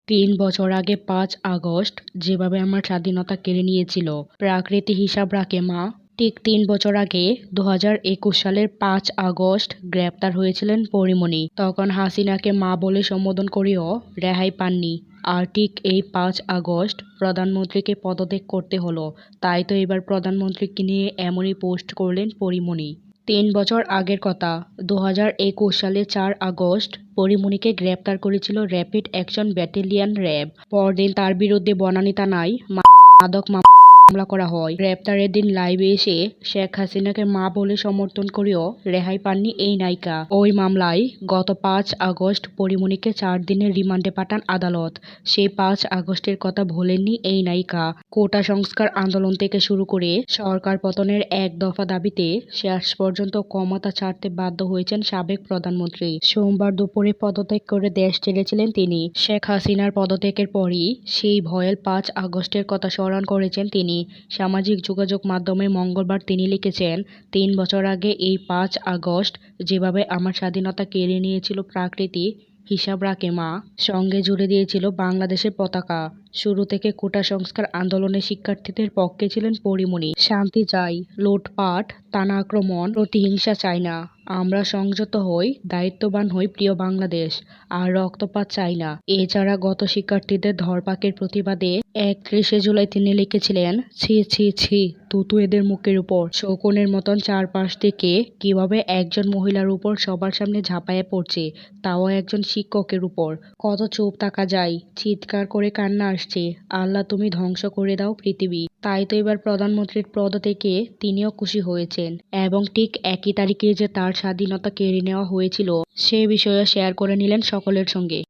৩ বছর আগে ৫ আগস্ট যেভাবে আমার স্বাধীনতা কেড়ে নিয়েছিল, প্রাকৃতিক হিসাব রাখে মা। ঠিক ৩ বছর আগে ২০২১ সালের ৫ আগস্ট গ্রেপ্তার হয়েছিলেন পরীমণি। তখন হাসিনাকে মা বলে সম্বোধন করেও রেহাই পাননি। আর ঠিক এই ৫ আগস্ট প্রধানমন্ত্রীকে পদত্যাগ করতে হলো। তাই তো এবার প্রধানমন্ত্রীকে নিয়ে এমনই পোস্ট করলেন পরীমণি। ৩ বছর আগের কথা, ২০২১ সালের ৪ আগস্ট পরীমণিকে গ্রেপ্তার করেছিল র্যাপিড অ্যাকশন ব্যাটালিয়ন র্যাব। পরদিন তার বিরুদ্ধে বনানী থানায় মাদক মামলা করা হয়। গ্রেপ্তারের দিন লাইভে এসে শেখ হাসিনাকে মা বলে সমর্থন করেও রেহাই পাননি এই নায়িকা। ওই মামলায় গত ৫ আগস্ট পরীমণিকে ৪ দিনের রিমান্ডে পাঠান আদালত। সেই ৫ আগস্টের কথা ভোলেননি এই নায়িকা। কোটা সংস্কার আন্দোলন থেকে শুরু করে সরকার পতনের এক দফা দাবিতে শেষ পর্যন্ত ক্ষমতা ছাড়তে বাধ্য হয়েছেন সাবেক প্রধানমন্ত্রী। সোমবার দুপুরে পদত্যাগ করে দেশ ছেড়েছিলেন তিনি। শেখ হাসিনার পদত্যাগের পরই সেই ভয়াল ৫ আগস্টের কথা স্মরণ করেছেন তিনি। সামাজিক যোগাযোগ মাধ্যমে মঙ্গলবার তিনি লিখেছেন, ৩ বছর আগে এই ৫ আগস্ট যেভাবে আমার স্বাধীনতা কেড়ে নিয়েছিল প্রকৃতি হিসাব রাখে মা। সঙ্গে জুড়ে দিয়েছিল বাংলাদেশের পতাকা। শুরু থেকে কোটা সংস্কার আন্দোলনে শিক্ষার্থীদের পক্ষে ছিলেন পরীমণি। শান্তি চাই, লুটপাট, টানা আক্রমণ, প্রতিহিংসা চাই না। আমরা সংযত হই, দায়িত্ববান হই প্রিয় বাংলাদেশ। আর রক্তপাত চাই না। এছাড়া গত শিক্ষার্থীদের ধরপাকড়ের প্রতিবাদে ৩১ জুলাই তিনি লিখেছিলেন, ছি ছি ছি, থুতু এদের মুখের উপর। শকুনের মতন চারপাশ থেকে কিভাবে একজন মহিলার উপর সবার সামনে ঝাঁপায়ে পড়ছে, তাও একজন শিক্ষকের উপর। কত চুপ থাকা যায়? চিৎকার করে কান্না আসছে, আল্লাহ তুমি ধ্বংস করে দাও পৃথিবী। তাই তো এবার প্রধানমন্ত্রীর পদত্যাগে তিনিও খুশি হয়েছেন এবং ঠিক একই তারিখে যে তার স্বাধীনতা কেড়ে নেওয়া হয়েছিল সে বিষয়ে শেয়ার করে নিলেন সকলের সঙ্গে।